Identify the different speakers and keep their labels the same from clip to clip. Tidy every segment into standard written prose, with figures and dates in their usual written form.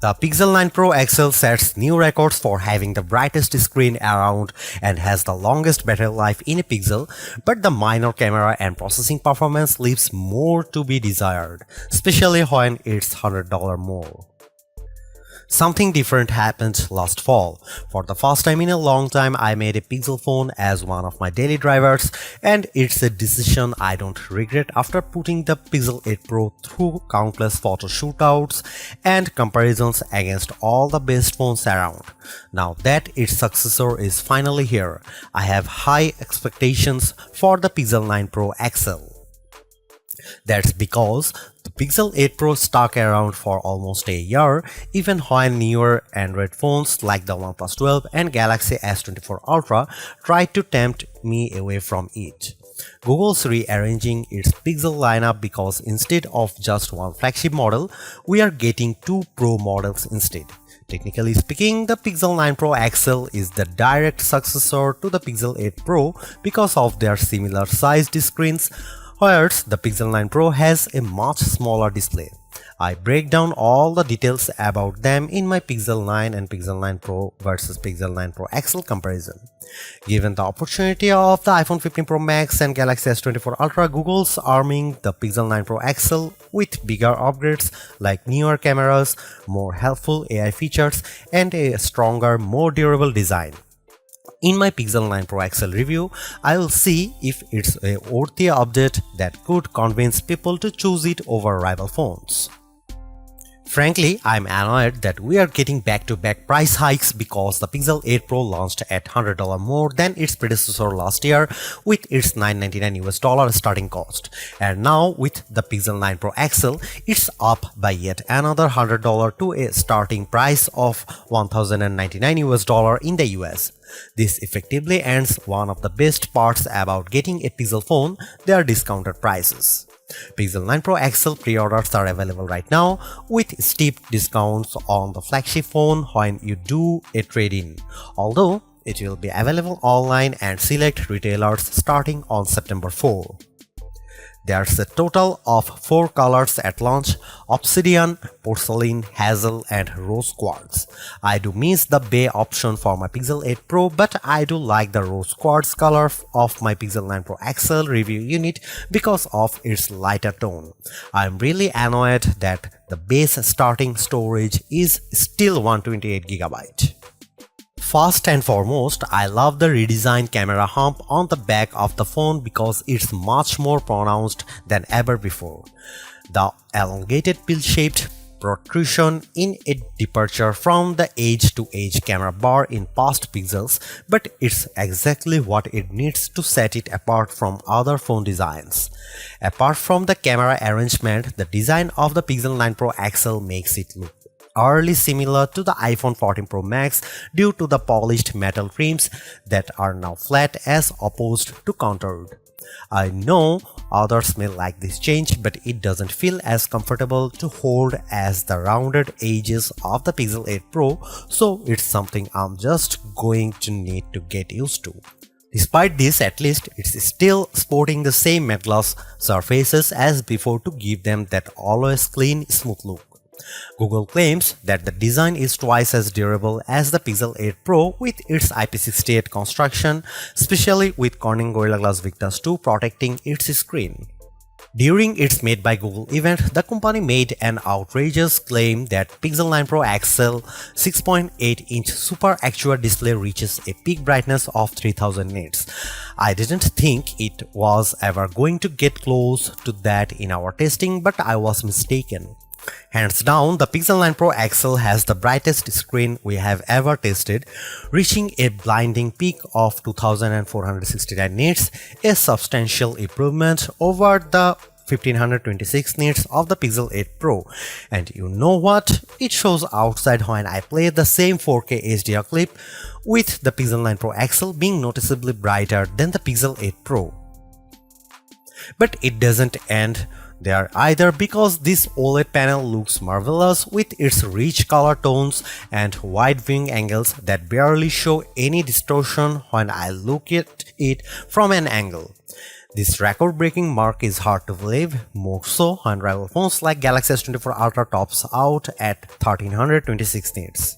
Speaker 1: The Pixel 9 Pro XL sets new records for having the brightest screen around and has the longest battery life in a Pixel, but the minor camera and processing performance leaves more to be desired, especially when it's $100 more. Something different happened last fall. For the first time in a long time, I made a Pixel phone as one of my daily drivers, and it's a decision I don't regret after putting the Pixel 8 Pro through countless photo shootouts and comparisons against all the best phones around. Now that its successor is finally here, I have high expectations for the Pixel 9 Pro XL. That's because the Pixel 8 Pro stuck around for almost a year, even when newer Android phones like the OnePlus 12 and Galaxy S24 Ultra tried to tempt me away from it. Google's rearranging its Pixel lineup because instead of just one flagship model, we are getting two Pro models instead. Technically speaking, the Pixel 9 Pro XL is the direct successor to the Pixel 8 Pro because of their similar sized screens, whereas the Pixel 9 Pro has a much smaller display. I break down all the details about them in my Pixel 9 and Pixel 9 Pro versus Pixel 9 Pro XL comparison. Given the opportunity of the iPhone 15 Pro Max and Galaxy S24 Ultra, Google's arming the Pixel 9 Pro XL with bigger upgrades like newer cameras, more helpful AI features, and a stronger, more durable design. In my Pixel 9 Pro XL review, I will see if it's a worthy update that could convince people to choose it over rival phones. Frankly, I'm annoyed that we are getting back-to-back price hikes because the Pixel 8 Pro launched at $100 more than its predecessor last year with its $999 starting cost. And now with the Pixel 9 Pro XL, it's up by yet another $100 to a starting price of $1,099 in the US. This effectively ends one of the best parts about getting a Pixel phone, their discounted prices. Pixel 9 Pro XL pre-orders are available right now with steep discounts on the flagship phone when you do a trade-in, although it will be available online and select retailers starting on September 4. There's a total of 4 colors at launch: Obsidian, Porcelain, Hazel, and Rose Quartz. I do miss the Bay option for my Pixel 8 Pro, but I do like the Rose Quartz color of my Pixel 9 Pro XL review unit because of its lighter tone. I'm really annoyed that the base starting storage is still 128GB. First and foremost, I love the redesigned camera hump on the back of the phone because it's much more pronounced than ever before. The elongated pill-shaped protrusion in a departure from the edge-to-edge camera bar in past Pixels, but it's exactly what it needs to set it apart from other phone designs. Apart from the camera arrangement, the design of the Pixel 9 Pro XL makes it look eerily similar to the iPhone 14 Pro Max due to the polished metal trims that are now flat as opposed to contoured. I know others may like this change, but it doesn't feel as comfortable to hold as the rounded edges of the Pixel 8 Pro, so it's something I'm just going to need to get used to. Despite this, at least it's still sporting the same matte gloss surfaces as before to give them that always clean, smooth look. Google claims that the design is twice as durable as the Pixel 8 Pro with its IP68 construction, especially with Corning Gorilla Glass Victus 2 protecting its screen. During its Made by Google event, the company made an outrageous claim that Pixel 9 Pro XL 6.8-inch Super Actua display reaches a peak brightness of 3000 nits. I didn't think it was ever going to get close to that in our testing, but I was mistaken. Hands down, the Pixel 9 Pro XL has the brightest screen we have ever tested, reaching a blinding peak of 2469 nits, a substantial improvement over the 1526 nits of the Pixel 8 Pro. And you know what? It shows outside when I play the same 4K HDR clip, with the Pixel 9 Pro XL being noticeably brighter than the Pixel 8 Pro. But it doesn't end there either, because this OLED panel looks marvelous with its rich color tones and wide viewing angles that barely show any distortion when I look at it from an angle. This record-breaking mark is hard to believe, more so when rival phones like Galaxy S24 Ultra tops out at 1326 nits.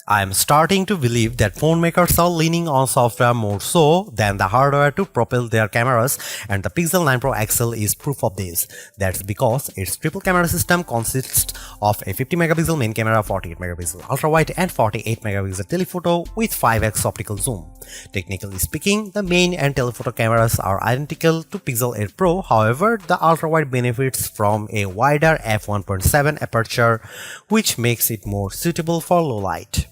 Speaker 1: I am starting to believe that phone makers are leaning on software more so than the hardware to propel their cameras, and the Pixel 9 Pro XL is proof of this. That's because its triple camera system consists of a 50 megapixel main camera, 48 megapixel ultra wide and 48 megapixel telephoto with 5x optical zoom. Technically speaking, the main and telephoto cameras are identical to Pixel 8 Pro, however, the ultra wide benefits from a wider f1.7 aperture, which makes it more suitable for low light.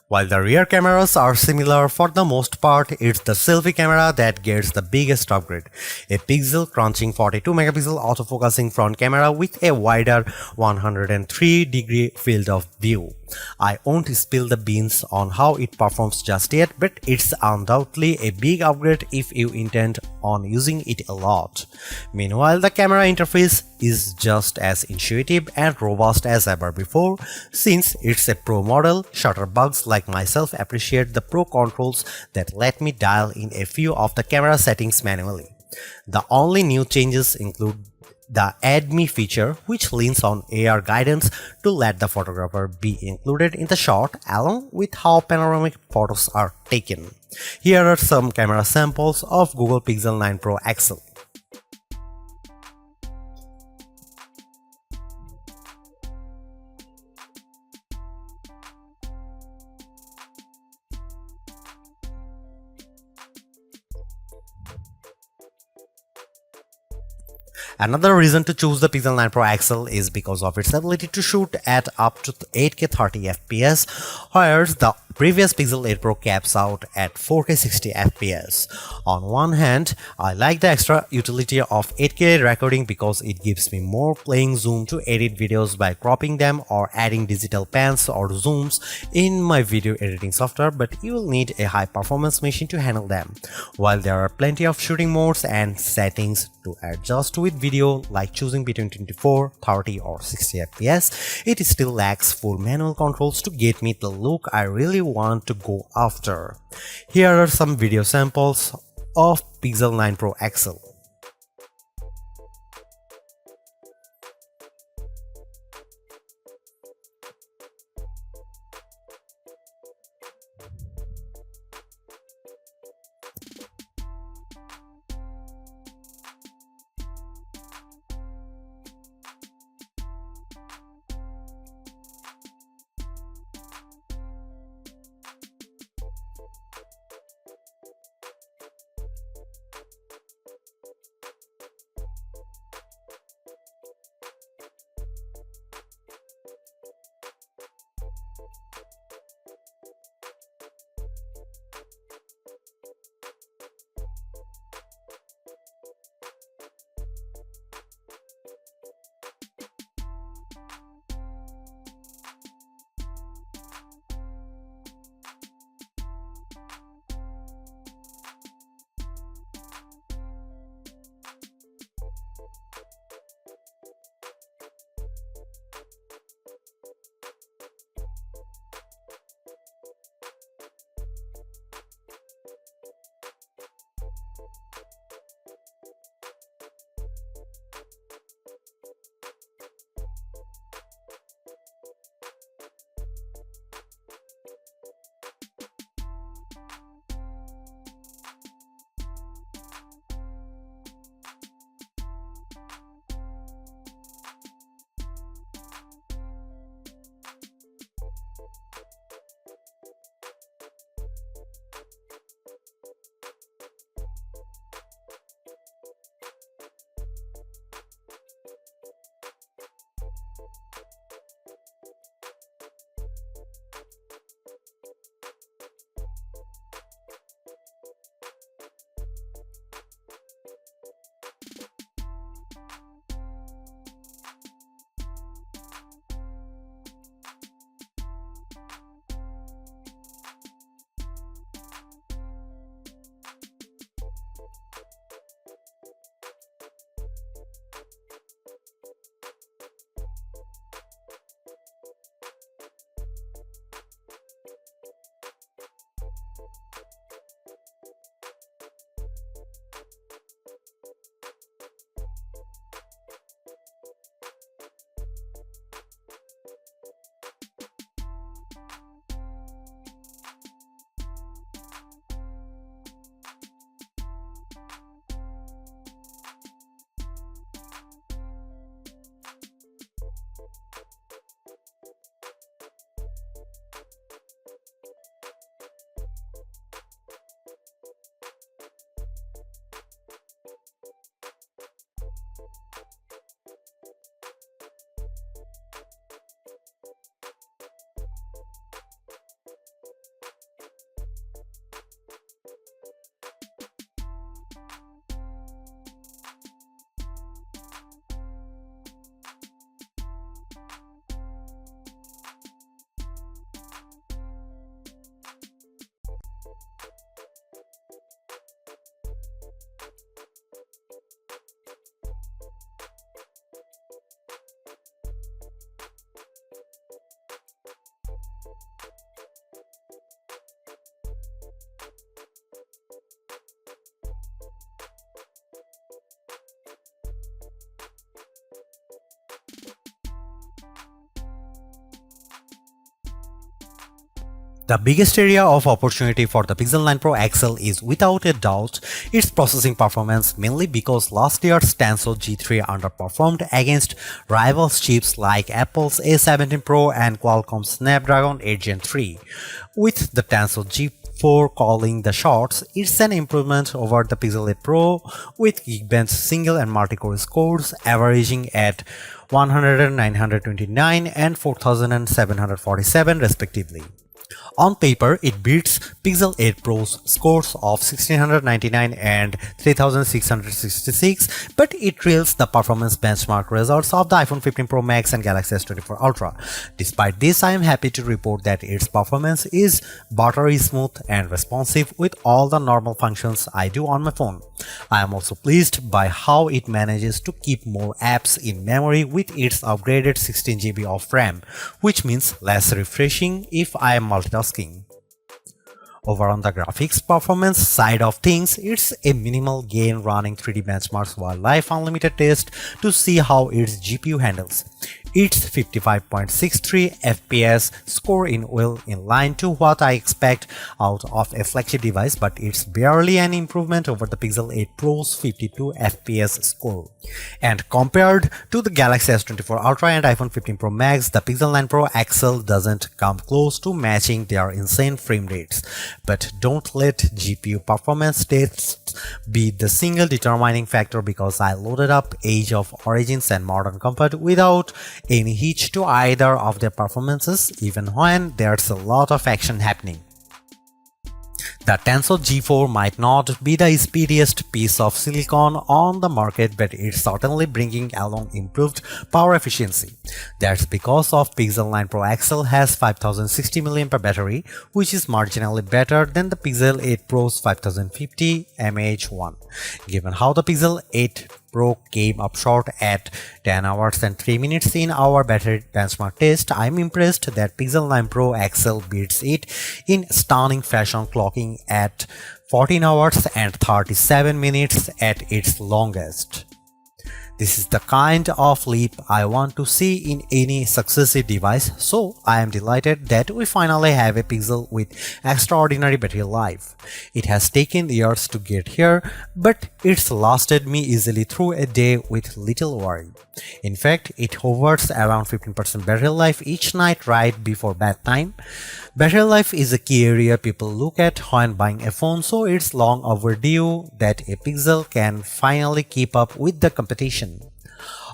Speaker 1: While the rear cameras are similar for the most part, it's the selfie camera that gets the biggest upgrade. A pixel crunching 42 megapixel autofocusing front camera with a wider 103-degree field of view. I won't spill the beans on how it performs just yet, but it's undoubtedly a big upgrade if you intend on using it a lot. Meanwhile, the camera interface is just as intuitive and robust as ever before. Since it's a Pro model, shutterbugs like myself appreciate the Pro controls that let me dial in a few of the camera settings manually. The only new changes include the Add Me feature, which leans on AR guidance to let the photographer be included in the shot along with how panoramic photos are taken. Here are some camera samples of Google Pixel 9 Pro XL. Another reason to choose the Pixel 9 Pro XL is because of its ability to shoot at up to 8K 30 FPS, whereas the previous Pixel 8 Pro caps out at 4K 60 FPS. On one hand, I like the extra utility of 8K recording because it gives me more playing zoom to edit videos by cropping them or adding digital pans or zooms in my video editing software, but you will need a high performance machine to handle them. While there are plenty of shooting modes and settings to adjust with video, like choosing between 24, 30 or 60 FPS, it still lacks full manual controls to get me the look I really want to go after. Here are some video samples of Pixel 9 Pro XL. The biggest area of opportunity for the Pixel 9 Pro XL is without a doubt its processing performance, mainly because last year's Tensor G3 underperformed against rival chips like Apple's A17 Pro and Qualcomm's Snapdragon 8 Gen 3. With the Tensor G4 calling the shots, it's an improvement over the Pixel 8 Pro with Geekbench single and multi-core scores averaging at 100, 929 and 4747 respectively. On paper, it beats Pixel 8 Pro's scores of 1699 and 3666, but it trails the performance benchmark results of the iPhone 15 Pro Max and Galaxy S24 Ultra. Despite this, I am happy to report that its performance is buttery smooth and responsive with all the normal functions I do on my phone. I am also pleased by how it manages to keep more apps in memory with its upgraded 16 GB of RAM, which means less refreshing if I am multitasking. Over on the graphics performance side of things, it's a minimal gain running 3D benchmarks Wildlife Unlimited test to see how its GPU handles. Its 55.63 FPS score in well in line to what I expect out of a flagship device, but it's barely an improvement over the Pixel 8 Pro's 52 FPS score. And compared to the Galaxy S24 Ultra and iPhone 15 Pro Max, the Pixel 9 Pro XL doesn't come close to matching their insane frame rates. But don't let GPU performance tests be the single determining factor, because I loaded up Age of Origins and Modern Comfort without any hitch to either of their performances, even when there's a lot of action happening. The Tensor G4 might not be the speediest piece of silicon on the market, but it's certainly bringing along improved power efficiency. That's because of Pixel 9 Pro XL has 5060 mAh battery, which is marginally better than the Pixel 8 Pro's 5050 mAh1. Given how the Pixel 8 Pro came up short at 10 hours and 3 minutes in our battery benchmark test, I'm impressed that Pixel 9 Pro XL beats it in stunning fashion, clocking at 14 hours and 37 minutes at its longest. This is the kind of leap I want to see in any successive device, so I am delighted that we finally have a Pixel with extraordinary battery life. It has taken years to get here, but it's lasted me easily through a day with little worry. In fact, it hovers around 15% battery life each night right before bedtime. Battery life is a key area people look at when buying a phone, so it's long overdue that a Pixel can finally keep up with the competition.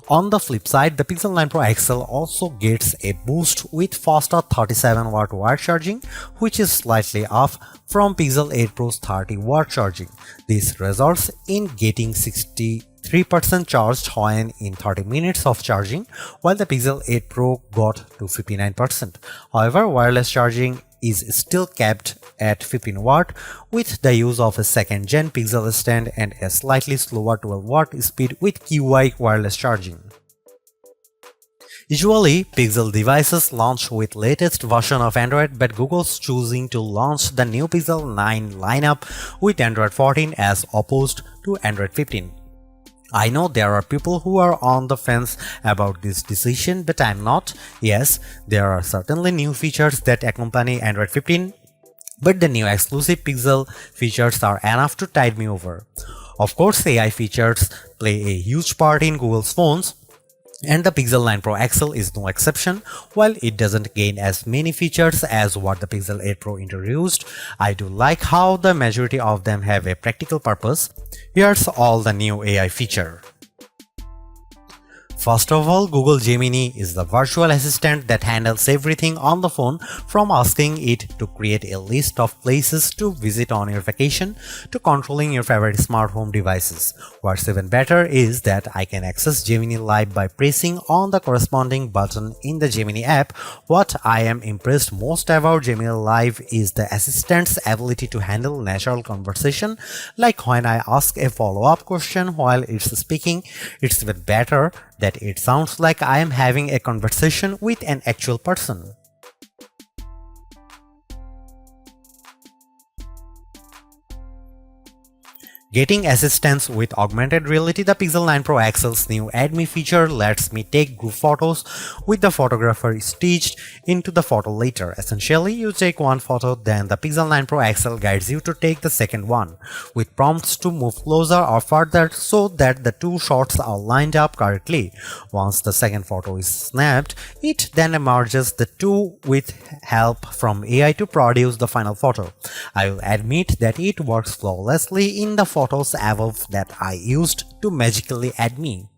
Speaker 1: On the flip side, the Pixel 9 Pro XL also gets a boost with faster 37W wire charging, which is slightly off from Pixel 8 Pro's 30W charging. This results in getting 63% charged when in 30 minutes of charging, while the Pixel 8 Pro got to 59%. However, wireless charging is still capped at 15W with the use of a second-gen Pixel stand and a slightly slower 12W speed with QI wireless charging. Usually, Pixel devices launch with latest version of Android, but Google's choosing to launch the new Pixel 9 lineup with Android 14 as opposed to Android 15. I know there are people who are on the fence about this decision, but I'm not. Yes, there are certainly new features that accompany Android 15, but the new exclusive Pixel features are enough to tide me over. Of course, AI features play a huge part in Google's phones, and the Pixel 9 Pro XL is no exception. While it doesn't gain as many features as what the Pixel 8 Pro introduced, I do like how the majority of them have a practical purpose. Here's all the new AI feature. First of all, Google Gemini is the virtual assistant that handles everything on the phone, from asking it to create a list of places to visit on your vacation to controlling your favorite smart home devices. What's even better is that I can access Gemini Live by pressing on the corresponding button in the Gemini app. What I am impressed most about Gemini Live is the assistant's ability to handle natural conversation, like when I ask a follow-up question while it's speaking. It's even better that it sounds like I am having a conversation with an actual person. Getting assistance with augmented reality, the Pixel 9 Pro XL's new Add Me feature lets me take group photos with the photographer stitched into the photo later. Essentially, you take one photo, then the Pixel 9 Pro XL guides you to take the second one, with prompts to move closer or further so that the two shots are lined up correctly. Once the second photo is snapped, it then merges the two with help from AI to produce the final photo. I will admit that it works flawlessly in the photos above that I used to magically add me.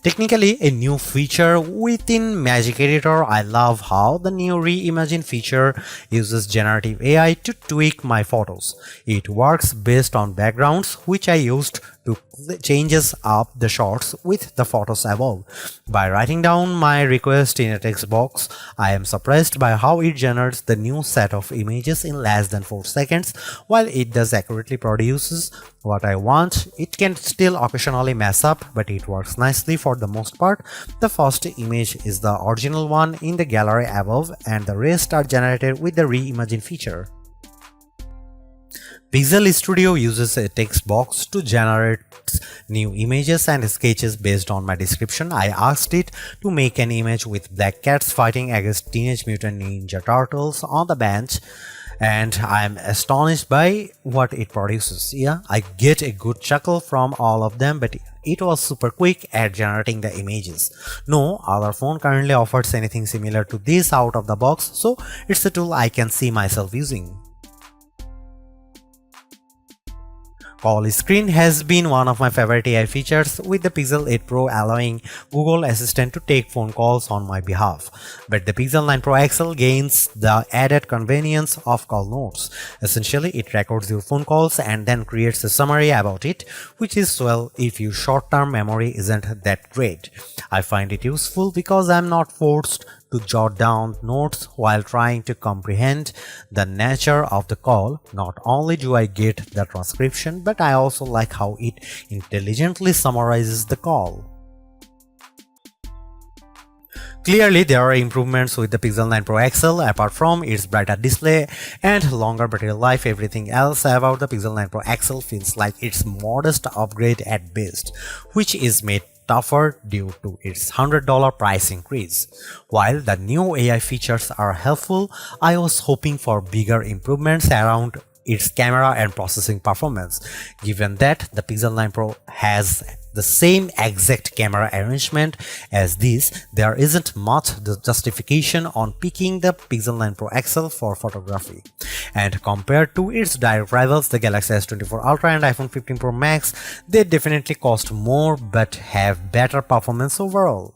Speaker 1: Technically a new feature within Magic Editor. I love how the new Reimagine feature uses generative AI to tweak my photos. It works based on backgrounds which I used to changes up the shots with the photos above. By writing down my request in a text box, I am surprised by how it generates the new set of images in less than 4 seconds. While it does accurately produces what I want, it can still occasionally mess up, but it works nicely for the most part. The first image is the original one in the gallery above, and the rest are generated with the Reimagine feature. Pixel Studio uses a text box to generate new images and sketches based on my description. I asked it to make an image with black cats fighting against Teenage Mutant Ninja Turtles on the bench, and I am astonished by what it produces. Yeah, I get a good chuckle from all of them, but it was super quick at generating the images. No other phone currently offers anything similar to this out of the box, so it's a tool I can see myself using. Call screen has been one of my favorite AI features, with the Pixel 8 Pro allowing Google Assistant to take phone calls on my behalf. But the Pixel 9 Pro XL gains the added convenience of call notes. Essentially, it records your phone calls and then creates a summary about it, which is swell if your short-term memory isn't that great. I find it useful because I'm not forced to jot down notes while trying to comprehend the nature of the call. Not only do I get the transcription, but I also like how it intelligently summarizes the call. Clearly, there are improvements with the Pixel 9 Pro XL. Apart from its brighter display and longer battery life, everything else about the Pixel 9 Pro XL feels like its modest upgrade at best, which is made tougher due to its $100 price increase. While the new AI features are helpful, I was hoping for bigger improvements around its camera and processing performance. Given that the Pixel 9 Pro has the same exact camera arrangement as this, there isn't much justification on picking the Pixel 9 Pro XL for photography. And compared to its direct rivals, the Galaxy S24 Ultra and iPhone 15 Pro Max, they definitely cost more but have better performance overall.